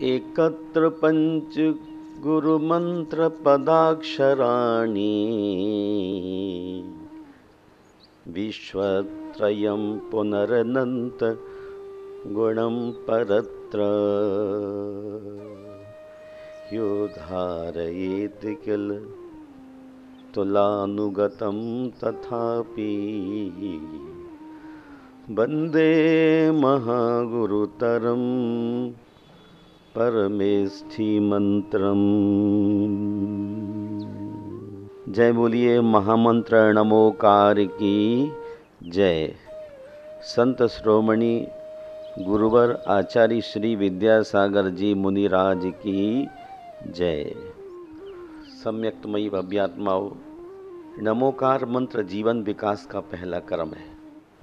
एकत्र पंच गुरु मंत्र पदाक्षराणि विश्वत्रयं पुनरनंत गुणं परत्र यो धारयेत् किल तुलानुगतं तथापि वन्दे महागुरुतरं परमेष्ठि मंत्रम। जय बोलिए महामंत्र नमोकार की जय। संत श्रोमणी गुरुवर आचार्य श्री विद्यासागर जी मुनिराज की जय। सम्यक्तमयी भव्यात्माओं, नमोकार मंत्र जीवन विकास का पहला क्रम है।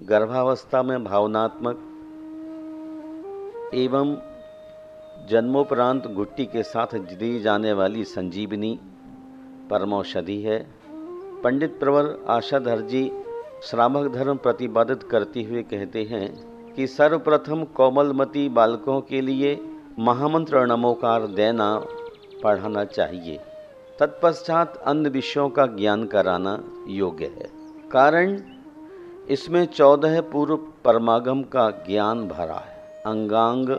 गर्भावस्था में भावनात्मक एवं जन्मोपरांत घुट्टी के साथ दी जाने वाली संजीवनी परमौषधि है। पंडित प्रवर आशाधर जी श्रावक धर्म प्रतिपादित करते हुए कहते हैं कि सर्वप्रथम कोमलमती बालकों के लिए महामंत्र नमोकार देना पढ़ाना चाहिए। तत्पश्चात अन्य विषयों का ज्ञान कराना योग्य है। कारण इसमें 14 पूर्व परमागम का ज्ञान भरा है। अंगांग,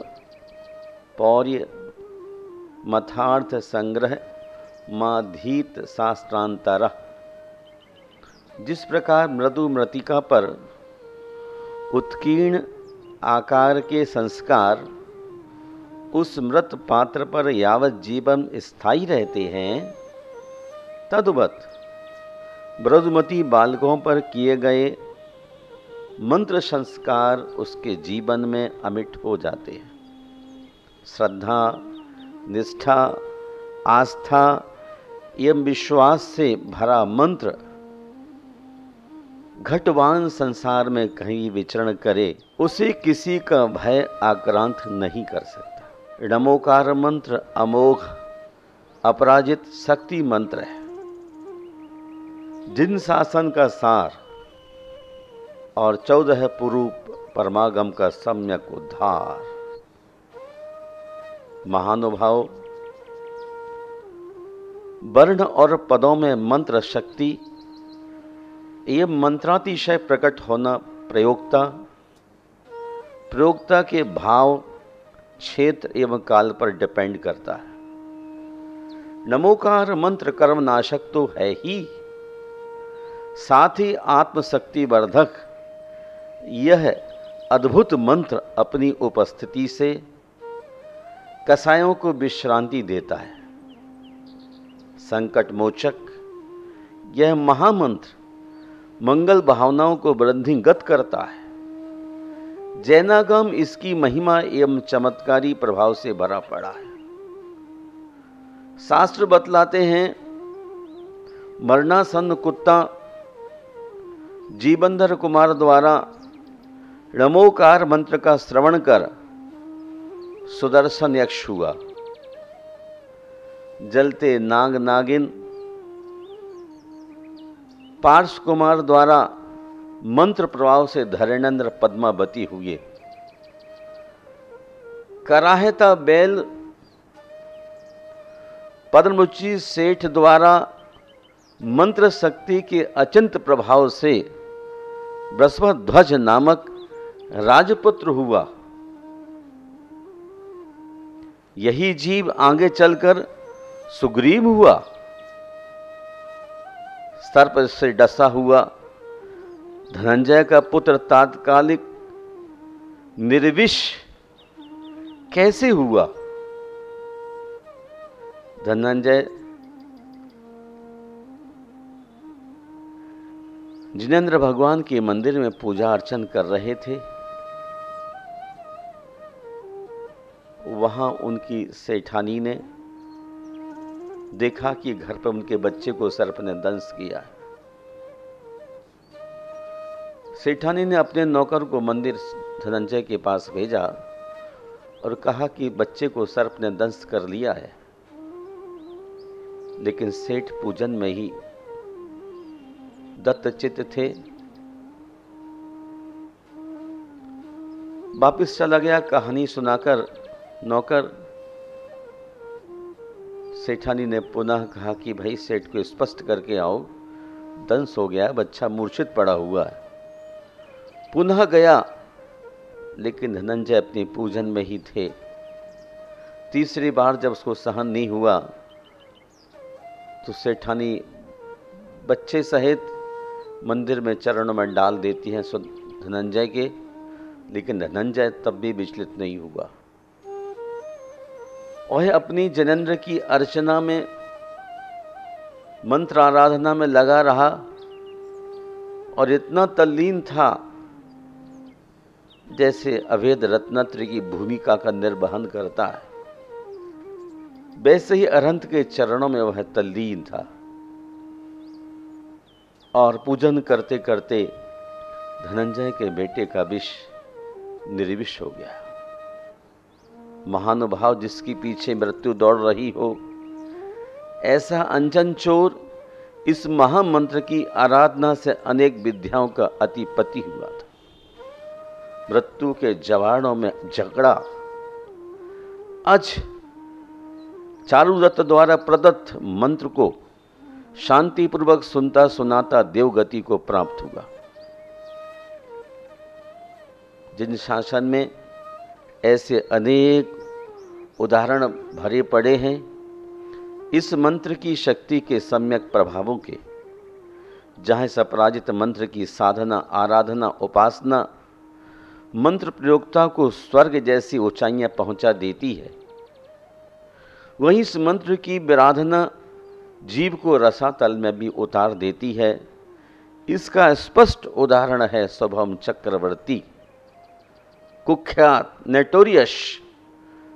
पौर्य, मथार्थ संग्रह, माधीत शास्त्रांतर। जिस प्रकार मृदु मृतिका पर उत्कीर्ण आकार के संस्कार उस मृत पात्र पर यावत जीवन स्थायी रहते हैं, तद्वत् मृदुमती बालकों पर किए गए मंत्र संस्कार उसके जीवन में अमिट हो जाते हैं। श्रद्धा, निष्ठा, आस्था एवं विश्वास से भरा मंत्र घटवान संसार में कहीं विचरण करे, उसे किसी का भय आक्रांत नहीं कर सकता। नमोकार मंत्र अमोघ अपराजित शक्ति मंत्र है। जिन शासन का सार और 14 पूर्व परमागम का सम्यक उद्धार। महानुभाव, वर्ण और पदों में मंत्र शक्ति एवं मंत्रातिशय प्रकट होना प्रयोक्ता के भाव, क्षेत्र एवं काल पर डिपेंड करता है। नमोकार मंत्र कर्मनाशक तो है ही, साथ ही आत्मशक्ति वर्धक यह अद्भुत मंत्र अपनी उपस्थिति से कसायों को विश्रांति देता है। संकट मोचक यह महामंत्र मंगल भावनाओं को वृद्धिंगत करता है। जैनागम इसकी महिमा एवं चमत्कारी प्रभाव से भरा पड़ा है। शास्त्र बतलाते हैं, मरणासन्न कुत्ता जीवंधर कुमार द्वारा नमोकार मंत्र का श्रवण कर सुदर्शन यक्ष हुआ। जलते नाग नागिन पार्श कुमार द्वारा मंत्र प्रभाव से धरणेन्द्र पद्मावती हुए। कराहता बैल पद्ममुचि सेठ द्वारा मंत्र शक्ति के अचिंत प्रभाव से बृहस्पध्वज नामक राजपुत्र हुआ। यही जीव आगे चलकर सुग्रीव हुआ। सर्प से डसा हुआ धनंजय का पुत्र तात्कालिक निर्विष कैसे हुआ? धनंजय जिनेंद्र भगवान के मंदिर में पूजा अर्चन कर रहे थे। वहां उनकी सेठानी ने देखा कि घर पर उनके बच्चे को सर्प ने दंश किया। सेठानी ने अपने नौकर को मंदिर धनंजय के पास भेजा और कहा कि बच्चे को सर्प ने दंश कर लिया है। लेकिन सेठ पूजन में ही दत्तचित्त थे। वापिस चला गया। कहानी सुनाकर नौकर सेठानी ने पुनः कहा कि भाई सेठ को स्पष्ट करके आओ, दंश हो गया, बच्चा मूर्छित पड़ा हुआ है। पुनः गया, लेकिन धनंजय अपने पूजन में ही थे। तीसरी बार जब उसको सहन नहीं हुआ तो सेठानी बच्चे सहित मंदिर में चरणों में डाल देती हैं धनंजय के, लेकिन धनंजय तब भी विचलित नहीं हुआ। वह अपनी जनेंद्र की अर्चना में, मंत्र आराधना में लगा रहा और इतना तल्लीन था जैसे अभेद रत्नत्र की भूमिका का निर्वहन करता है, वैसे ही अरहंत के चरणों में वह तल्लीन था। और पूजन करते करते धनंजय के बेटे का विष निर्विष हो गया। महानुभाव जिसके पीछे मृत्यु दौड़ रही हो, ऐसा अनजन चोर इस महामंत्र की आराधना से अनेक विद्याओं का अतिपति हुआ था। मृत्यु के जवाड़ों में झगड़ा आज चारुदत्त द्वारा प्रदत्त मंत्र को शांतिपूर्वक सुनता सुनाता देवगति को प्राप्त हुआ। जिन शासन में ऐसे अनेक उदाहरण भरे पड़े हैं, इस मंत्र की शक्ति के सम्यक प्रभावों के, जहाँ इस अपराजित मंत्र की साधना, आराधना, उपासना मंत्र प्रयोक्ता को स्वर्ग जैसी ऊंचाइयां पहुंचा देती है, वहीं इस मंत्र की विराधना जीव को रसातल में भी उतार देती है। इसका स्पष्ट उदाहरण है शुभम चक्रवर्ती, कुख्यात नोटोरियस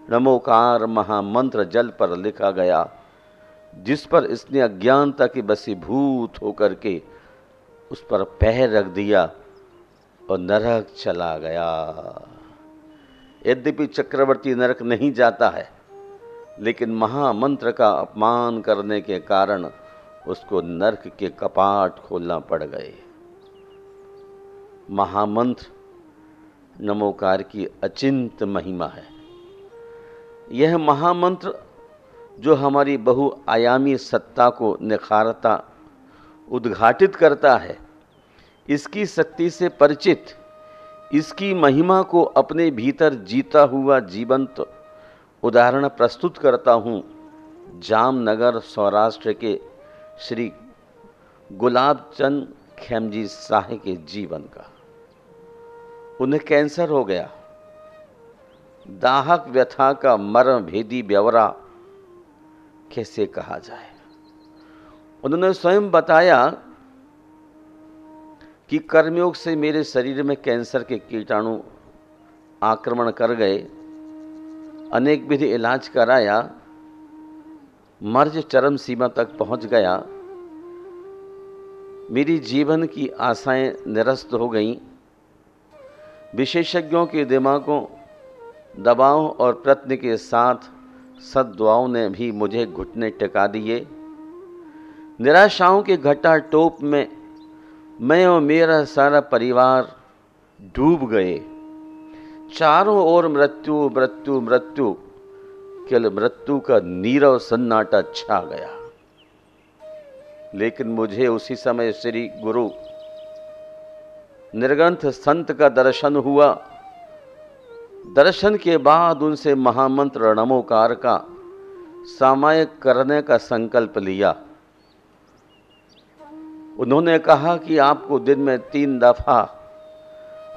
नमोकार महामंत्र जल पर लिखा गया, जिस पर इसने अज्ञानता के वशीभूत होकर के उस पर पैर रख दिया और नरक चला गया। यद्यपि चक्रवर्ती नरक नहीं जाता है, लेकिन महामंत्र का अपमान करने के कारण उसको नरक के कपाट खोलना पड़ गए। महामंत्र नमोकार की अचिंत महिमा है। यह महामंत्र जो हमारी बहुआयामी सत्ता को निखारता, उद्घाटित करता है, इसकी शक्ति से परिचित, इसकी महिमा को अपने भीतर जीता हुआ जीवंत उदाहरण प्रस्तुत करता हूँ जामनगर सौराष्ट्र के श्री गुलाबचंद खेमजी शाह के जीवन का। उन्हें कैंसर हो गया। दाहक व्यथा का मर्म भेदी ब्यौरा कैसे कहा जाए। उन्होंने स्वयं बताया कि कर्मयोग से मेरे शरीर में कैंसर के कीटाणु आक्रमण कर गए, अनेक विधि इलाज कराया, मर्ज चरम सीमा तक पहुंच गया, मेरी जीवन की आशाएं निरस्त हो गईं। विशेषज्ञों के दिमागों, दबाव और प्रयत्न के साथ सद्दुआओं ने भी मुझे घुटने टिका दिए। निराशाओं के घटा टोप में मैं और मेरा सारा परिवार डूब गए। चारों ओर मृत्यु मृत्यु मृत्यु, केवल मृत्यु का नीरव सन्नाटा छा गया। लेकिन मुझे उसी समय श्री गुरु निर्ग्रंथ संत का दर्शन हुआ। दर्शन के बाद उनसे महामंत्र नमोकार का सामायिक करने का संकल्प लिया। उन्होंने कहा कि आपको दिन में 3 दफा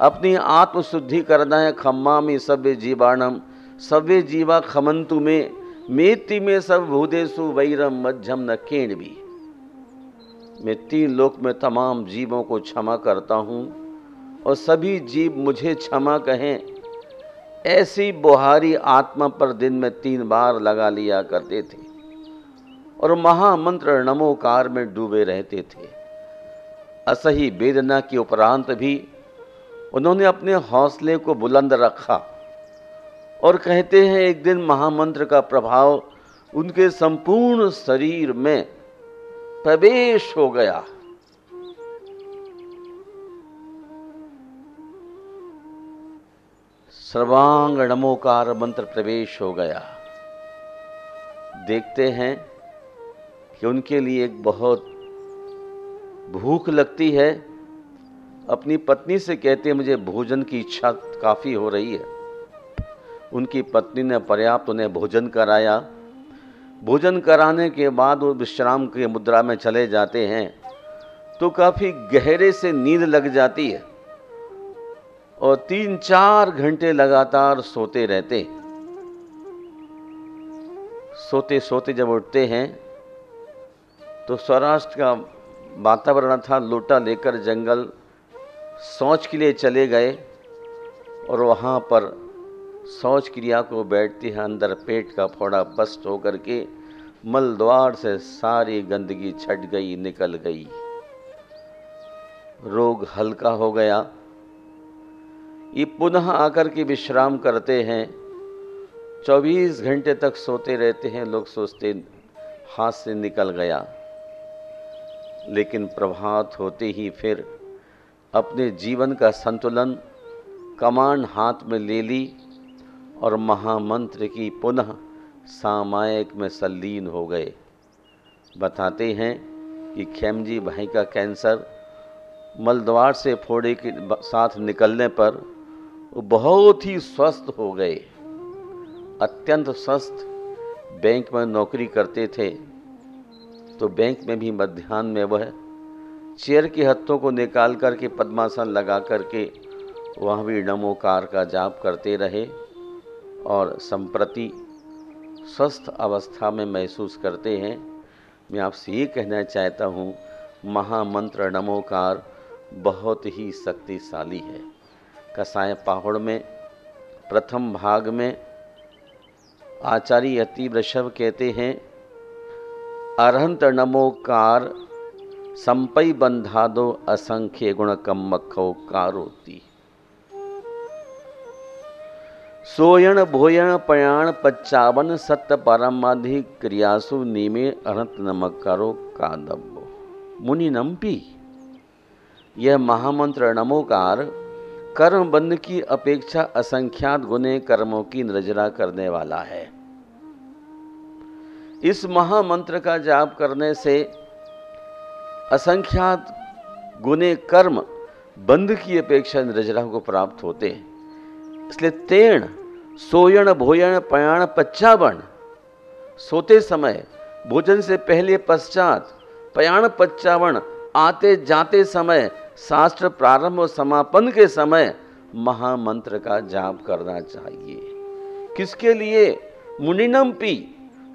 अपनी आत्मशुद्धि करना है। खम्मामि सव्य जीवाणम सव्य जीवा खमंतु में मेति में सब भूदेशु वैरम मध्यम न केण भी। मैं 3 लोक में तमाम जीवों को क्षमा करता हूँ और सभी जीव मुझे क्षमा कहें। ऐसी बुहारी आत्मा पर दिन में 3 बार लगा लिया करते थे और महामंत्र नमोकार में डूबे रहते थे। असही वेदना के उपरांत भी उन्होंने अपने हौसले को बुलंद रखा और कहते हैं एक दिन महामंत्र का प्रभाव उनके संपूर्ण शरीर में प्रवेश हो गया। सर्वांग नमोकार मंत्र प्रवेश हो गया। देखते हैं कि उनके लिए एक बहुत भूख लगती है। अपनी पत्नी से कहते हैं मुझे भोजन की इच्छा काफ़ी हो रही है। उनकी पत्नी ने पर्याप्त उन्हें भोजन कराया। भोजन कराने के बाद वो विश्राम की मुद्रा में चले जाते हैं तो काफ़ी गहरे से नींद लग जाती है और 3-4 घंटे लगातार सोते रहते। सोते सोते जब उठते हैं तो सौराष्ट्र का वातावरण था, लोटा लेकर जंगल शौच के लिए चले गए और वहाँ पर शौच क्रिया को बैठते हैं। अंदर पेट का फोड़ा बस्ट होकर के मल द्वार से सारी गंदगी छट गई, निकल गई, रोग हल्का हो गया। ये पुनः आकर के विश्राम करते हैं। 24 घंटे तक सोते रहते हैं। लोग सोचते हाथ से निकल गया, लेकिन प्रभात होते ही फिर अपने जीवन का संतुलन कमान हाथ में ले ली और महामंत्र की पुनः सामायिक में संलीन हो गए। बताते हैं कि खेमजी भाई का कैंसर मलद्वार से फोड़े के साथ निकलने पर वो बहुत ही स्वस्थ हो गए, अत्यंत स्वस्थ। बैंक में नौकरी करते थे तो बैंक में भी मध्याह्न में वह चेयर के हत्थों को निकाल करके पद्मासन लगा करके वहाँ भी नमोकार का जाप करते रहे और संप्रति स्वस्थ अवस्था में महसूस करते हैं। मैं आपसे ये कहना चाहता हूँ, महामंत्र नमोकार बहुत ही शक्तिशाली है। कसाय पहाड़ में प्रथम भाग में आचार्य यति वृषभ कहते हैं, अरहंत नमोकार संपई बंधादो असंख्य गुण कम्मखो कारोती। सोयण भोयण पयाण पच्चावन सत्य परमाधिक क्रियासु नीमे अरहंत नमकारो कादब्बो मुनि नम्पी। यह महामंत्र नमोकार कर्म बंध की अपेक्षा असंख्यात गुने कर्मों की निर्जरा करने वाला है। इस महामंत्र का जाप करने से असंख्यात गुने कर्म बंध की अपेक्षा निर्जरा को प्राप्त होते हैं। इसलिए तेण सोयण भोयण पयाण पच्चावन, सोते समय, भोजन से पहले पश्चात, पयाण पच्चावन, आते जाते समय, शास्त्र प्रारंभ और समापन के समय महामंत्र का जाप करना चाहिए। किसके लिए? मुनिनम्पी,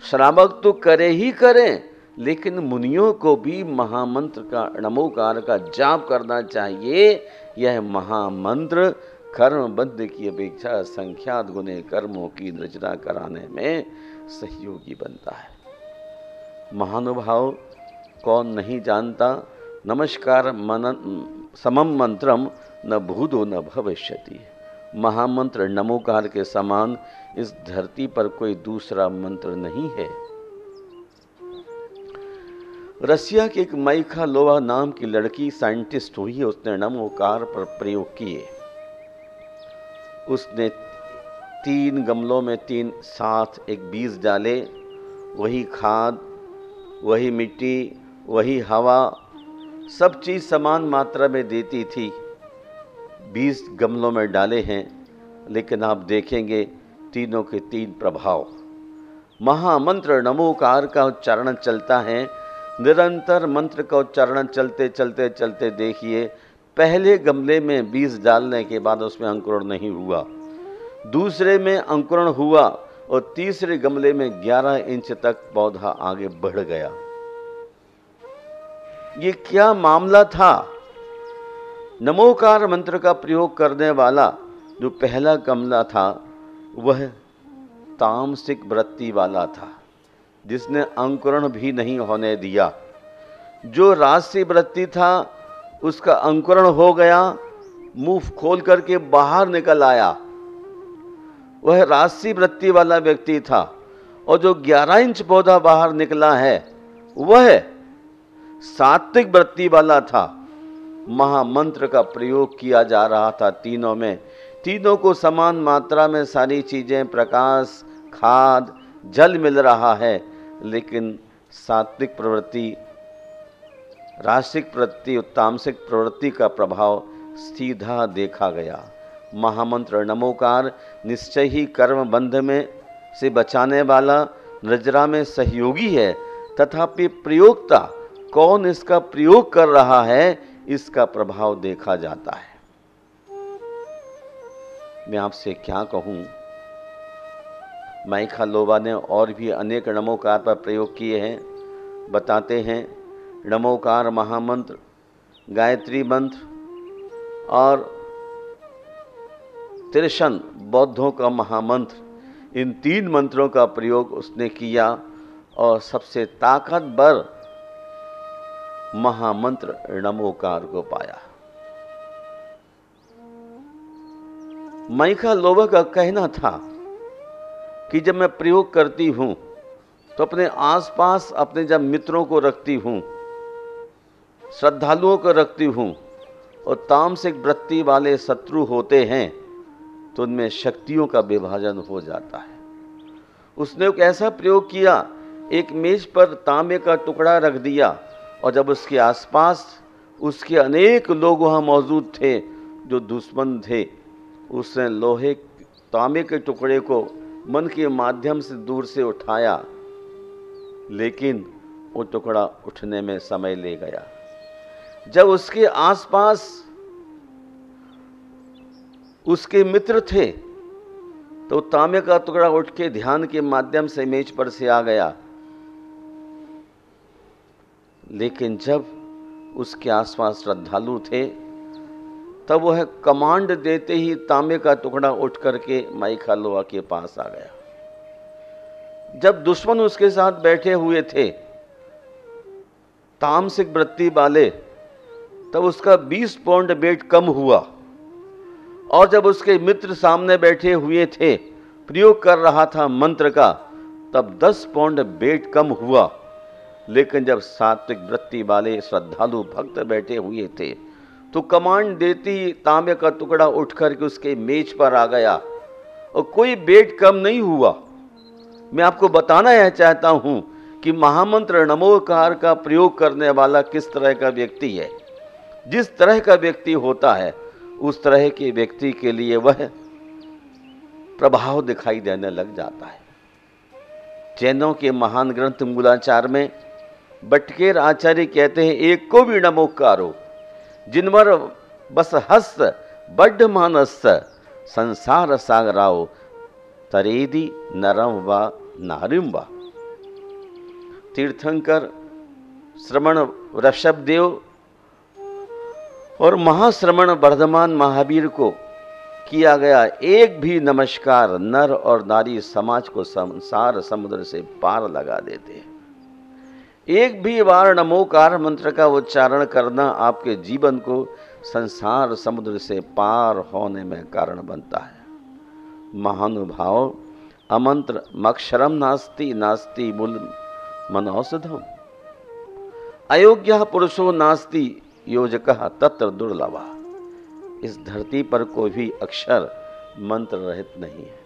श्रावक तो करे ही करें, लेकिन मुनियों को भी महामंत्र का नमोकार का जाप करना चाहिए। यह महामंत्र कर्मबद्ध की अपेक्षा असंख्यात गुने कर्मों की निर्जरा कराने में सहयोगी बनता है। महानुभाव, कौन नहीं जानता, नमस्कार समम मंत्रम न भूतो न भविष्यति। महामंत्र नमोकार के समान इस धरती पर कोई दूसरा मंत्र नहीं है। रसिया की एक माइखा लोवा नाम की लड़की साइंटिस्ट हुई है। उसने नमोकार पर प्रयोग किए। उसने 3 गमलों में 3 साथ एक बीज डाले, वही खाद, वही मिट्टी, वही हवा, सब चीज़ समान मात्रा में देती थी। 20 गमलों में डाले हैं, लेकिन आप देखेंगे तीनों के 3 प्रभाव। महामंत्र नमोकार का उच्चारण चलता है, निरंतर मंत्र का उच्चारण चलते चलते चलते देखिए, पहले गमले में बीज डालने के बाद उसमें अंकुरण नहीं हुआ, दूसरे में अंकुरण हुआ और तीसरे गमले में 11 इंच तक पौधा आगे बढ़ गया। ये क्या मामला था? नमोकार मंत्र का प्रयोग करने वाला जो पहला गमला था वह तामसिक वृत्ति वाला था, जिसने अंकुरण भी नहीं होने दिया। जो राजसी वृत्ति था उसका अंकुरण हो गया, मुंह खोल करके बाहर निकल आया, वह राजसी वृत्ति वाला व्यक्ति था। और जो 11 इंच पौधा बाहर निकला है वह सात्विक वृत्ति वाला था। महामंत्र का प्रयोग किया जा रहा था तीनों में, तीनों को समान मात्रा में सारी चीजें, प्रकाश, खाद, जल मिल रहा है, लेकिन सात्विक प्रवृत्ति, रासिक प्रवृत्ति, तामसिक प्रवृत्ति का प्रभाव सीधा देखा गया। महामंत्र नमोकार निश्चय ही कर्म बंध में से बचाने वाला, नजरा में सहयोगी है, तथापि प्रयोक्ता कौन इसका प्रयोग कर रहा है, इसका प्रभाव देखा जाता है। मैं आपसे क्या कहूं, माइखा लोबा ने और भी अनेक नमोकार पर प्रयोग किए हैं। बताते हैं, नमोकार महामंत्र, गायत्री मंत्र और तिरशन बौद्धों का महामंत्र, इन 3 मंत्रों का प्रयोग उसने किया और सबसे ताकतवर महामंत्र नमोकार को पाया। माइखा लोबा का कहना था कि जब मैं प्रयोग करती हूं तो अपने आसपास अपने जब मित्रों को रखती हूं, श्रद्धालुओं को रखती हूं, और तामसिक वृत्ति वाले शत्रु होते हैं तो उनमें शक्तियों का विभाजन हो जाता है। उसने एक ऐसा प्रयोग किया, एक मेज पर तांबे का टुकड़ा रख दिया और जब उसके आसपास उसके अनेक लोग वहाँ मौजूद थे जो दुश्मन थे, उसने लोहे तांबे के टुकड़े को मन के माध्यम से दूर से उठाया, लेकिन वो टुकड़ा उठने में समय ले गया। जब उसके आसपास उसके मित्र थे तो तांबे का टुकड़ा उठ के ध्यान के माध्यम से मेज पर से आ गया, लेकिन जब उसके आसपास श्रद्धालु थे तब वह कमांड देते ही तांबे का टुकड़ा उठ करके माइखा लोबा के पास आ गया। जब दुश्मन उसके साथ बैठे हुए थे तामसिक वृत्ति वाले, तब उसका 20 पाउंड वेट कम हुआ, और जब उसके मित्र सामने बैठे हुए थे, प्रयोग कर रहा था मंत्र का, तब 10 पाउंड वेट कम हुआ। लेकिन जब सात्विक वृत्ति वाले श्रद्धालु भक्त बैठे हुए थे तो कमांड देती ही तांबे का टुकड़ा उठ करके उसके मेज पर आ गया और कोई वेट कम नहीं हुआ। मैं आपको बताना यह चाहता हूं कि महामंत्र नमोकार का प्रयोग करने वाला किस तरह का व्यक्ति है। जिस तरह का व्यक्ति होता है उस तरह के व्यक्ति के लिए वह प्रभाव दिखाई देने लग जाता है। जैनों के महान ग्रंथ मूलाचार में बटकेर आचार्य कहते हैं, एक को भी नमोकारो जिनवर बस हस्त बड्ड मानस संसार सागराओ तरेदी नरम व नारिम व। तीर्थंकर श्रमण ऋषभदेव और महाश्रमण वर्धमान महावीर को किया गया एक भी नमस्कार नर और नारी समाज को संसार समुद्र से पार लगा देते हैं। एक भी बार नमोकार मंत्र का उच्चारण करना आपके जीवन को संसार समुद्र से पार होने में कारण बनता है। महानुभाव अमंत्र मक्षरम नास्ति नास्ति मूल मनौषधम अयोग्य पुरुषो नास्ति योजकः तत्र दुर्लभा। इस धरती पर कोई भी अक्षर मंत्र रहित नहीं है।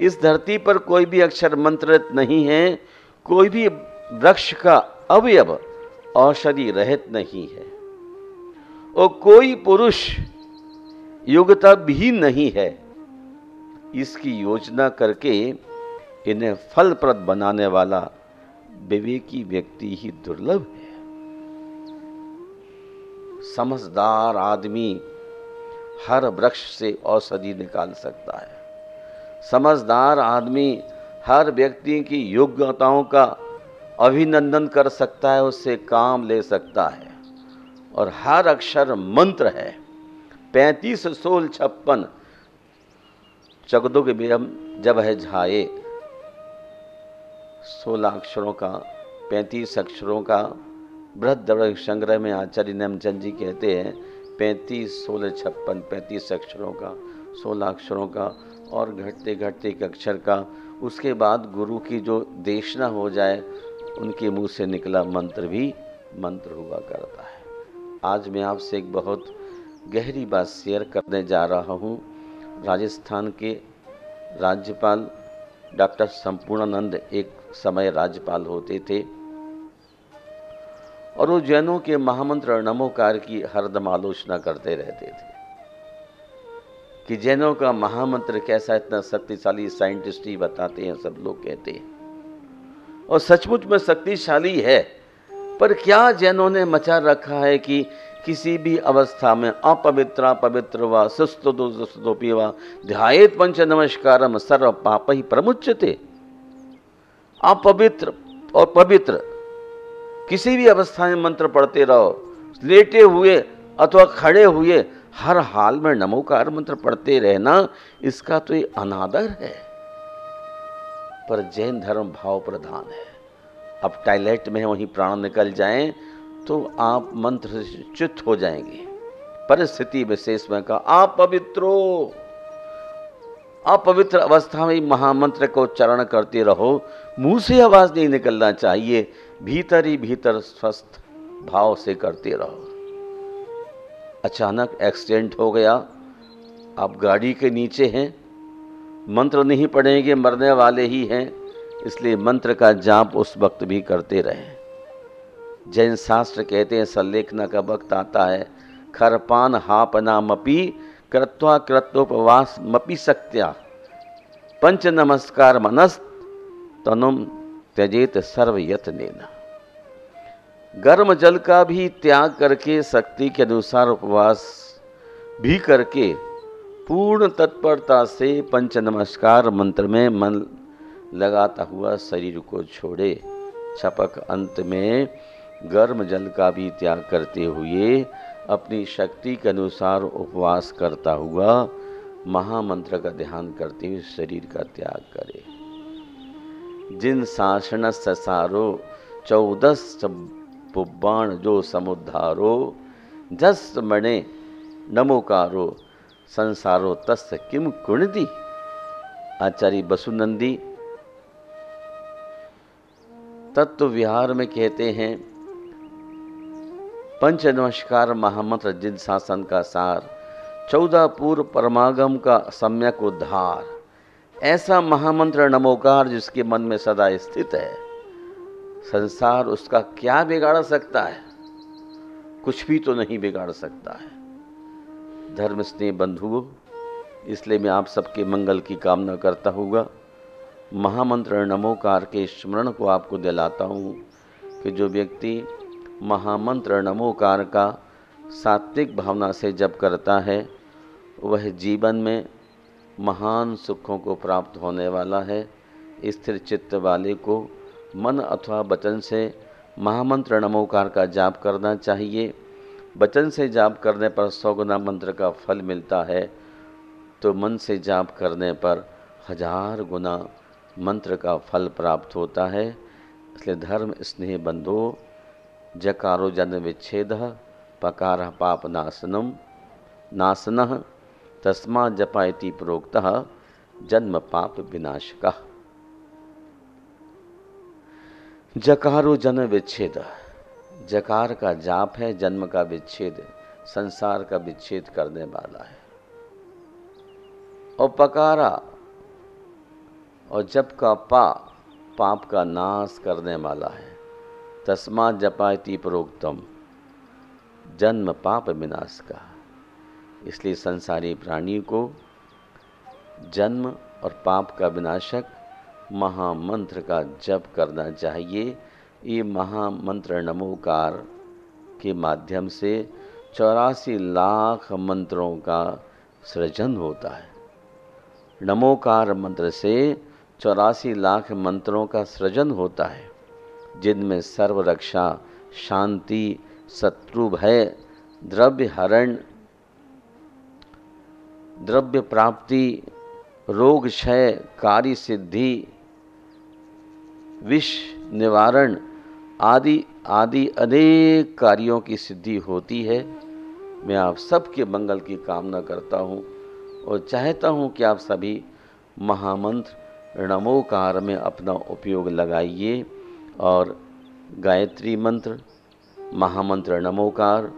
इस धरती पर कोई भी अक्षर मंत्र रहित नहीं है। कोई भी वृक्ष का अवयव औषधि रहित नहीं है और कोई पुरुष योग्यता भी नहीं है। इसकी योजना करके इन्हें फलप्रद बनाने वाला विवेकी व्यक्ति ही दुर्लभ है। समझदार आदमी हर वृक्ष से औषधि निकाल सकता है। समझदार आदमी हर व्यक्ति की योग्यताओं का अभिनंदन कर सकता है, उससे काम ले सकता है। और हर अक्षर मंत्र है। 35 16 56 चकदुग जब है झाए 16 अक्षरों का 35 अक्षरों का बृहद संग्रह में आचार्य नेमचंद जी कहते हैं 35 16 56 35 अक्षरों का 16 अक्षरों का और घटते घटते एक अक्षर का। उसके बाद गुरु की जो देशना हो जाए उनके मुंह से निकला मंत्र भी मंत्र हुआ करता है। आज मैं आपसे एक बहुत गहरी बात शेयर करने जा रहा हूँ। राजस्थान के राज्यपाल डॉक्टर संपूर्णानंद एक समय राज्यपाल होते थे और वो जैनों के महामंत्र नमोकार की हरदम आलोचना करते रहते थे कि जैनों का महामंत्र कैसा इतना शक्तिशाली, साइंटिस्ट ही बताते हैं, सब लोग कहते हैं, और सचमुच में शक्तिशाली है। पर क्या जैनों ने मचा रखा है कि किसी भी अवस्था में अपवित्र पवित्र व सुस्तुतोपि व ध्यायेत पंच नमस्कारम सर्व पाप ही प्रमुच्यते। अपवित्र और पवित्र किसी भी अवस्था में मंत्र पढ़ते रहो, लेटे हुए अथवा खड़े हुए, हर हाल में नमोकार मंत्र पढ़ते रहना, इसका तो ये अनादर है। पर जैन धर्म भाव प्रधान है। अब टॉयलेट में वहीं प्राण निकल जाएं तो आप मंत्र से च्युत हो जाएंगे। परिस्थिति विशेष में कहा अपवित्र अवस्था में महामंत्र को उच्चारण करते रहो, मुंह से आवाज नहीं निकलना चाहिए, भीतर ही भीतर स्वस्थ भाव से करते रहो। अचानक एक्सीडेंट हो गया, आप गाड़ी के नीचे हैं, मंत्र नहीं पढ़ेंगे, मरने वाले ही हैं, इसलिए मंत्र का जाप उस वक्त भी करते रहें। जैन शास्त्र कहते हैं सल्लेखना का वक्त आता है, खरपान हापनामपि कृत्वा कृत्योपवास मपि शक्त्या पंच नमस्कार मनस तनुम त्यजेत सर्व यत्नेन। गर्म जल का भी त्याग करके, शक्ति के अनुसार उपवास भी करके, पूर्ण तत्परता से पंच नमस्कार मंत्र में मन लगाता हुआ शरीर को छोड़े। छपक अंत में गर्म जल का भी त्याग करते हुए अपनी शक्ति के अनुसार उपवास करता हुआ महामंत्र का ध्यान करते हुए शरीर का त्याग करे। जिन शासन ससारो 14 पुब्बाण जो समुद्धारो, जस मणे नमोकारो संसारो तस् किम कुणति। आचार्य बसुनंदी तत्व विहार में कहते हैं, पंच नमस्कार महामंत्र जिन शासन का सार, 14 पूर्व परमागम का सम्यक उद्धार, ऐसा महामंत्र नमोकार जिसके मन में सदा स्थित है, संसार उसका क्या बिगाड़ सकता है? कुछ भी तो नहीं बिगाड़ सकता है। धर्म स्नेह बंधुओं, इसलिए मैं आप सबके मंगल की कामना करता हुआ महामंत्र नमोकार के स्मरण को आपको दिलाता हूँ कि जो व्यक्ति महामंत्र नमोकार का सात्विक भावना से जप करता है, वह जीवन में महान सुखों को प्राप्त होने वाला है। स्थिर चित्त वाले को मन अथवा वचन से महामंत्र नमोकार का जाप करना चाहिए। वचन से जाप करने पर 100 गुना मंत्र का फल मिलता है, तो मन से जाप करने पर 1000 गुना मंत्र का फल प्राप्त होता है। इसलिए धर्म स्नेह बंधो, जकारो जन्म विच्छेद पकार पाप नाशनः तस्मा जपायति प्रोक्तः जन्म पाप विनाशकः। जकारो जन्म विच्छेद, जकार का जाप है जन्म का विच्छेद, संसार का विच्छेद करने वाला है। और पकारा और जप का पाप का नाश करने वाला है। तस्मा जपायति प्रोक्तम जन्म पाप विनाश का। इसलिए संसारी प्राणी को जन्म और पाप का विनाशक महामंत्र का जप करना चाहिए। ये महामंत्र नमोकार के माध्यम से 84 लाख मंत्रों का सृजन होता है। नमोकार मंत्र से 84 लाख मंत्रों का सृजन होता है, जिनमें सर्व रक्षा, शांति, शत्रु भय, द्रव्य हरण, द्रव्य प्राप्ति, रोग क्षय, कार्य सिद्धि, विष निवारण आदि आदि अनेक कार्यों की सिद्धि होती है। मैं आप सबके मंगल की कामना करता हूँ और चाहता हूँ कि आप सभी महामंत्र नमोकार में अपना उपयोग लगाइए और गायत्री मंत्र, महामंत्र नमोकार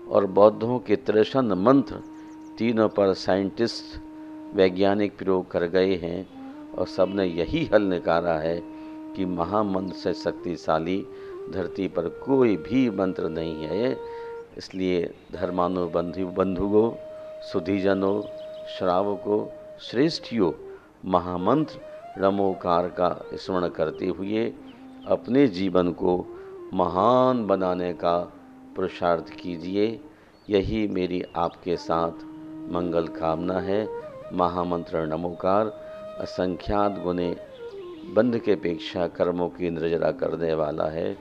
और बौद्धों के 53 मंत्र, तीनों पर साइंटिस्ट वैज्ञानिक प्रयोग कर गए हैं, और सब ने यही हल निकाला है कि महामंत्र से शक्तिशाली धरती पर कोई भी मंत्र नहीं है। इसलिए बंधुओं, सुधीजनों, श्रावकों, श्रेष्ठियों, महामंत्र नमोकार का स्मरण करते हुए अपने जीवन को महान बनाने का पुरुषार्थ कीजिए। यही मेरी आपके साथ मंगल कामना है। महामंत्र नमोकार असंख्यात गुने बंध के अपेक्षा कर्मों की निर्जरा करने वाला है,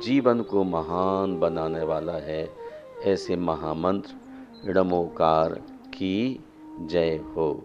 जीवन को महान बनाने वाला है। ऐसे महामंत्र नमोकार की जय हो।